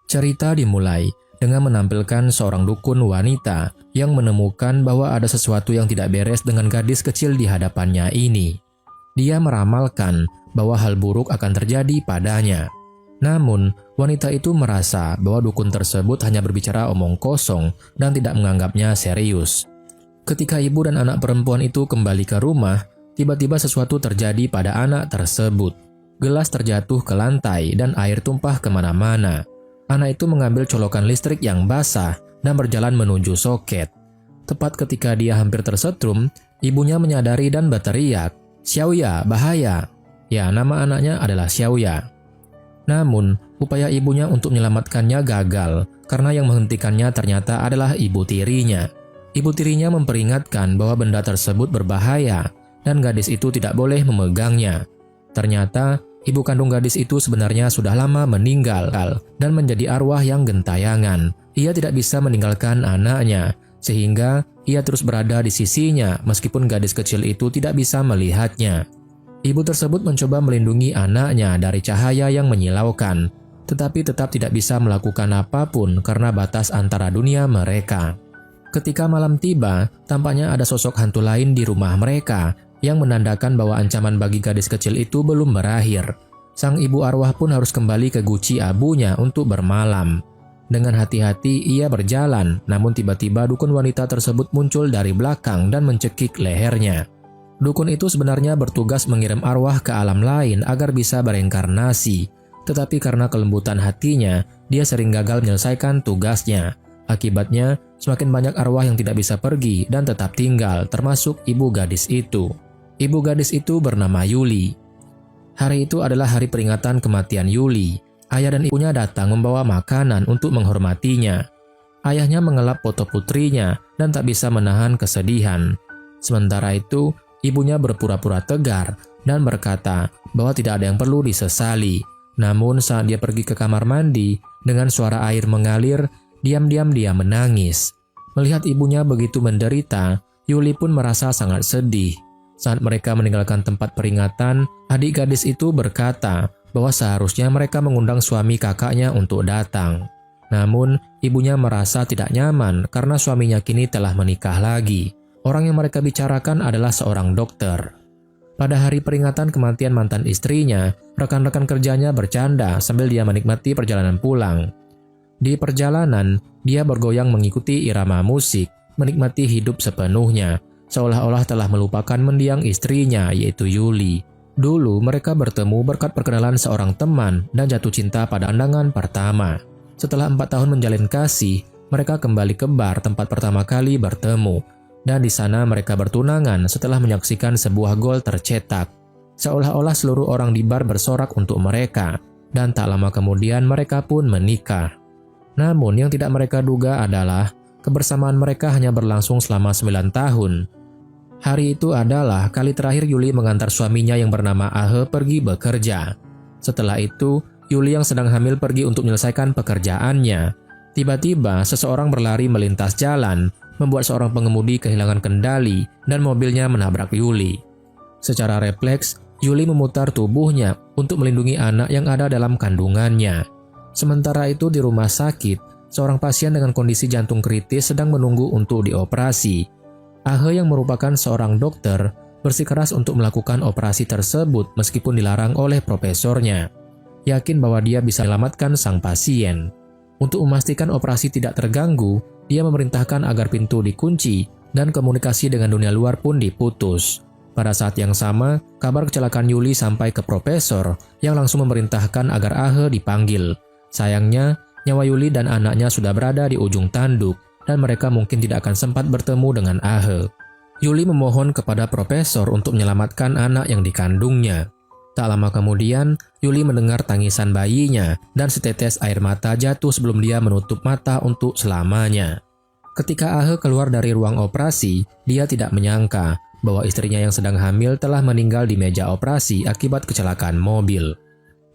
Cerita dimulai dengan menampilkan seorang dukun wanita yang menemukan bahwa ada sesuatu yang tidak beres dengan gadis kecil di hadapannya ini. Dia meramalkan bahwa hal buruk akan terjadi padanya. Namun, wanita itu merasa bahwa dukun tersebut hanya berbicara omong kosong dan tidak menganggapnya serius. Ketika ibu dan anak perempuan itu kembali ke rumah, tiba-tiba sesuatu terjadi pada anak tersebut. Gelas terjatuh ke lantai dan air tumpah kemana-mana. Anak itu mengambil colokan listrik yang basah dan berjalan menuju soket. Tepat ketika dia hampir tersetrum, ibunya menyadari dan berteriak, "Xiaoya, bahaya!" Ya, nama anaknya adalah Xiaoya. Namun, upaya ibunya untuk menyelamatkannya gagal karena yang menghentikannya ternyata adalah ibu tirinya. Ibu tirinya memperingatkan bahwa benda tersebut berbahaya dan gadis itu tidak boleh memegangnya. Ternyata, ibu kandung gadis itu sebenarnya sudah lama meninggal dan menjadi arwah yang gentayangan. Ia tidak bisa meninggalkan anaknya, sehingga ia terus berada di sisinya meskipun gadis kecil itu tidak bisa melihatnya. Ibu tersebut mencoba melindungi anaknya dari cahaya yang menyilaukan, tetapi tetap tidak bisa melakukan apapun karena batas antara dunia mereka. Ketika malam tiba, tampaknya ada sosok hantu lain di rumah mereka yang menandakan bahwa ancaman bagi gadis kecil itu belum berakhir. Sang ibu arwah pun harus kembali ke guci abunya untuk bermalam. Dengan hati-hati ia berjalan, namun tiba-tiba dukun wanita tersebut muncul dari belakang dan mencekik lehernya. Dukun itu sebenarnya bertugas mengirim arwah ke alam lain agar bisa bereinkarnasi, tetapi karena kelembutan hatinya, dia sering gagal menyelesaikan tugasnya. Akibatnya, semakin banyak arwah yang tidak bisa pergi dan tetap tinggal, termasuk ibu gadis itu. Ibu gadis itu bernama Yuli. Hari itu adalah hari peringatan kematian Yuli. Ayah dan ibunya datang membawa makanan untuk menghormatinya. Ayahnya mengelap foto putrinya dan tak bisa menahan kesedihan. Sementara itu, ibunya berpura-pura tegar dan berkata bahwa tidak ada yang perlu disesali. Namun saat dia pergi ke kamar mandi, dengan suara air mengalir, diam-diam dia menangis. Melihat ibunya begitu menderita, Yuli pun merasa sangat sedih. Saat mereka meninggalkan tempat peringatan, adik gadis itu berkata bahwa seharusnya mereka mengundang suami kakaknya untuk datang. Namun, ibunya merasa tidak nyaman karena suaminya kini telah menikah lagi. Orang yang mereka bicarakan adalah seorang dokter. Pada hari peringatan kematian mantan istrinya, rekan-rekan kerjanya bercanda sambil dia menikmati perjalanan pulang. Di perjalanan, dia bergoyang mengikuti irama musik, menikmati hidup sepenuhnya, seolah-olah telah melupakan mendiang istrinya, yaitu Yuli. Dulu mereka bertemu berkat perkenalan seorang teman dan jatuh cinta pada pandangan pertama. Setelah 4 tahun menjalin kasih, mereka kembali ke bar tempat pertama kali bertemu. Dan di sana mereka bertunangan setelah menyaksikan sebuah gol tercetak. Seolah-olah seluruh orang di bar bersorak untuk mereka, dan tak lama kemudian mereka pun menikah. Namun yang tidak mereka duga adalah kebersamaan mereka hanya berlangsung selama 9 tahun. Hari itu adalah kali terakhir Yuli mengantar suaminya yang bernama Ahe pergi bekerja. Setelah itu, Yuli yang sedang hamil pergi untuk menyelesaikan pekerjaannya. Tiba-tiba, seseorang berlari melintas jalan, membuat seorang pengemudi kehilangan kendali dan mobilnya menabrak Yuli. Secara refleks, Yuli memutar tubuhnya untuk melindungi anak yang ada dalam kandungannya. Sementara itu di rumah sakit, seorang pasien dengan kondisi jantung kritis sedang menunggu untuk dioperasi. Ahe yang merupakan seorang dokter bersikeras untuk melakukan operasi tersebut meskipun dilarang oleh profesornya. Yakin bahwa dia bisa menyelamatkan sang pasien. Untuk memastikan operasi tidak terganggu, dia memerintahkan agar pintu dikunci dan komunikasi dengan dunia luar pun diputus. Pada saat yang sama, kabar kecelakaan Yuli sampai ke profesor yang langsung memerintahkan agar Ahe dipanggil. Sayangnya, nyawa Yuli dan anaknya sudah berada di ujung tanduk dan mereka mungkin tidak akan sempat bertemu dengan Ahe. Yuli memohon kepada profesor untuk menyelamatkan anak yang dikandungnya. Tak lama kemudian, Yuli mendengar tangisan bayinya dan setetes air mata jatuh sebelum dia menutup mata untuk selamanya. Ketika Ahe keluar dari ruang operasi, dia tidak menyangka bahwa istrinya yang sedang hamil telah meninggal di meja operasi akibat kecelakaan mobil.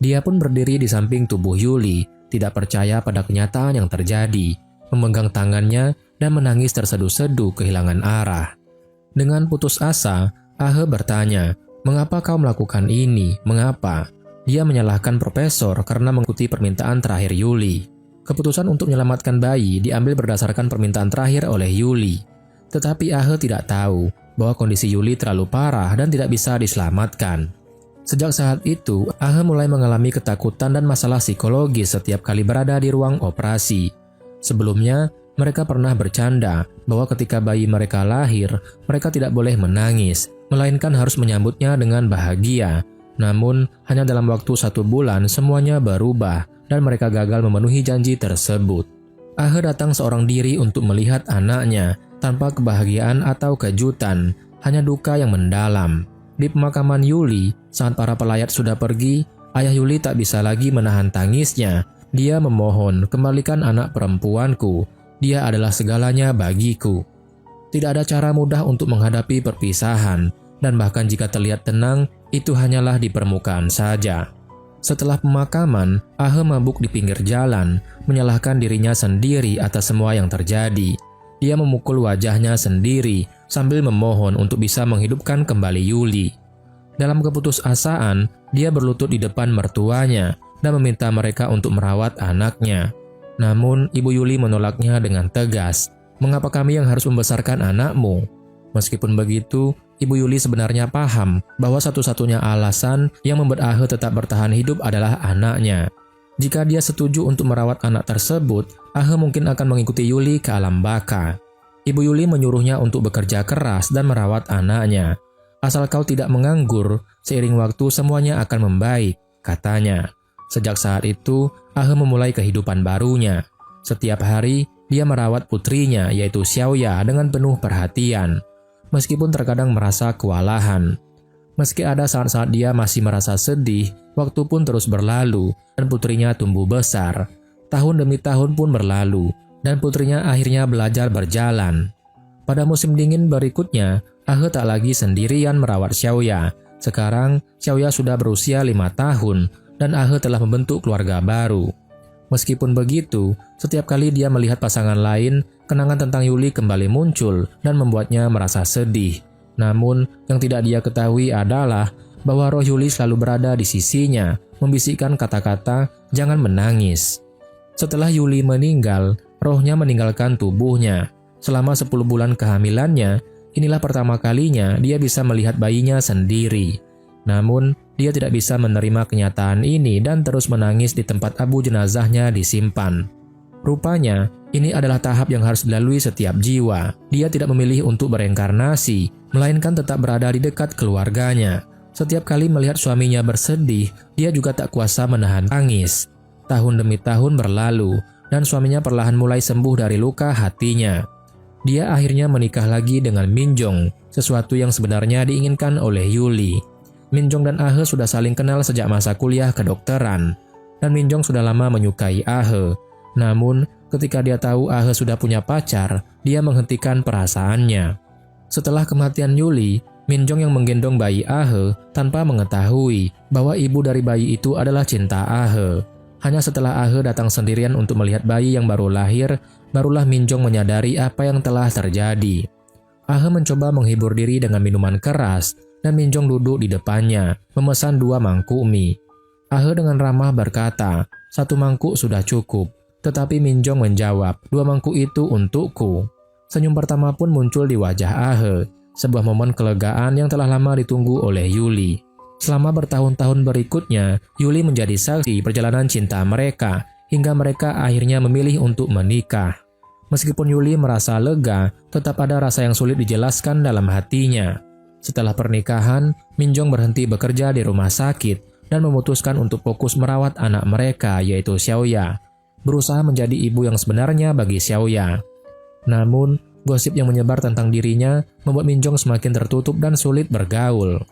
Dia pun berdiri di samping tubuh Yuli, tidak percaya pada kenyataan yang terjadi, memegang tangannya dan menangis terseduh-seduh kehilangan arah. Dengan putus asa, Ahe bertanya, "Mengapa kau melakukan ini? Mengapa?" Dia menyalahkan profesor karena mengikuti permintaan terakhir Yuli. Keputusan untuk menyelamatkan bayi diambil berdasarkan permintaan terakhir oleh Yuli. Tetapi Ahe tidak tahu bahwa kondisi Yuli terlalu parah dan tidak bisa diselamatkan. Sejak saat itu, Ahe mulai mengalami ketakutan dan masalah psikologis setiap kali berada di ruang operasi. Sebelumnya, mereka pernah bercanda bahwa ketika bayi mereka lahir, mereka tidak boleh menangis, melainkan harus menyambutnya dengan bahagia. Namun, hanya dalam waktu 1 bulan semuanya berubah dan mereka gagal memenuhi janji tersebut. Ahe datang seorang diri untuk melihat anaknya, tanpa kebahagiaan atau kejutan, hanya duka yang mendalam. Di pemakaman Yuli, saat para pelayat sudah pergi, ayah Yuli tak bisa lagi menahan tangisnya. Dia memohon, "Kembalikan anak perempuanku. Dia adalah segalanya bagiku." Tidak ada cara mudah untuk menghadapi perpisahan, dan bahkan jika terlihat tenang, itu hanyalah di permukaan saja. Setelah pemakaman, Ahe mabuk di pinggir jalan, menyalahkan dirinya sendiri atas semua yang terjadi. Dia memukul wajahnya sendiri sambil memohon untuk bisa menghidupkan kembali Yuli. Dalam keputusasaan, dia berlutut di depan mertuanya dan meminta mereka untuk merawat anaknya. Namun, Ibu Yuli menolaknya dengan tegas. "Mengapa kami yang harus membesarkan anakmu?" Meskipun begitu, Ibu Yuli sebenarnya paham bahwa satu-satunya alasan yang membuat Ahe tetap bertahan hidup adalah anaknya. Jika dia setuju untuk merawat anak tersebut, Ahe mungkin akan mengikuti Yuli ke alam baka. Ibu Yuli menyuruhnya untuk bekerja keras dan merawat anaknya. "Asal kau tidak menganggur, seiring waktu semuanya akan membaik," katanya. Sejak saat itu, Ahe memulai kehidupan barunya. Setiap hari, dia merawat putrinya yaitu Xiaoya dengan penuh perhatian. Meskipun terkadang merasa kewalahan. Meski ada saat-saat dia masih merasa sedih, waktu pun terus berlalu dan putrinya tumbuh besar. Tahun demi tahun pun berlalu dan putrinya akhirnya belajar berjalan. Pada musim dingin berikutnya, Ahe tak lagi sendirian merawat Xiaoya. Sekarang, Xiaoya sudah berusia 5 tahun dan Ahe telah membentuk keluarga baru. Meskipun begitu, setiap kali dia melihat pasangan lain, kenangan tentang Yuli kembali muncul dan membuatnya merasa sedih. Namun, yang tidak dia ketahui adalah bahwa roh Yuli selalu berada di sisinya, membisikkan kata-kata, "Jangan menangis." Setelah Yuli meninggal, rohnya meninggalkan tubuhnya. Selama 10 bulan kehamilannya, inilah pertama kalinya dia bisa melihat bayinya sendiri. Namun, dia tidak bisa menerima kenyataan ini dan terus menangis di tempat abu jenazahnya disimpan. Rupanya, ini adalah tahap yang harus dilalui setiap jiwa. Dia tidak memilih untuk bereinkarnasi, melainkan tetap berada di dekat keluarganya. Setiap kali melihat suaminya bersedih, dia juga tak kuasa menahan tangis. Tahun demi tahun berlalu, dan suaminya perlahan mulai sembuh dari luka hatinya. Dia akhirnya menikah lagi dengan Minjong, sesuatu yang sebenarnya diinginkan oleh Yuli. Minjong dan Ahe sudah saling kenal sejak masa kuliah kedokteran, dan Minjong sudah lama menyukai Ahe. Namun, ketika dia tahu Ahe sudah punya pacar, dia menghentikan perasaannya. Setelah kematian Yuli, Minjong yang menggendong bayi Ahe tanpa mengetahui bahwa ibu dari bayi itu adalah cinta Ahe. Hanya setelah Ahe datang sendirian untuk melihat bayi yang baru lahir, barulah Minjong menyadari apa yang telah terjadi. Ahe mencoba menghibur diri dengan minuman keras, dan Minjong duduk di depannya, memesan 2 mangkuk mie. Ahe dengan ramah berkata, "1 mangkuk sudah cukup." Tetapi Minjong menjawab, "2 mangkuk itu untukku." Senyum pertama pun muncul di wajah Ahe, sebuah momen kelegaan yang telah lama ditunggu oleh Yuli. Selama bertahun-tahun berikutnya, Yuli menjadi saksi perjalanan cinta mereka, hingga mereka akhirnya memilih untuk menikah. Meskipun Yuli merasa lega, tetap ada rasa yang sulit dijelaskan dalam hatinya. Setelah pernikahan, Minjong berhenti bekerja di rumah sakit dan memutuskan untuk fokus merawat anak mereka yaitu Xiaoya, berusaha menjadi ibu yang sebenarnya bagi Xiaoya. Namun, gosip yang menyebar tentang dirinya membuat Minjong semakin tertutup dan sulit bergaul.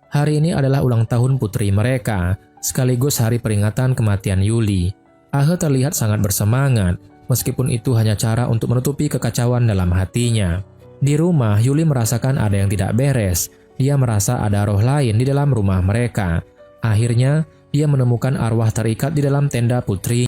Hari ini adalah ulang tahun putri mereka, sekaligus hari peringatan kematian Yuli. Ahe terlihat sangat bersemangat, meskipun itu hanya cara untuk menutupi kekacauan dalam hatinya. Di rumah, Yuli merasakan ada yang tidak beres. Dia merasa ada roh lain di dalam rumah mereka. Akhirnya, dia menemukan arwah terikat di dalam tenda putri.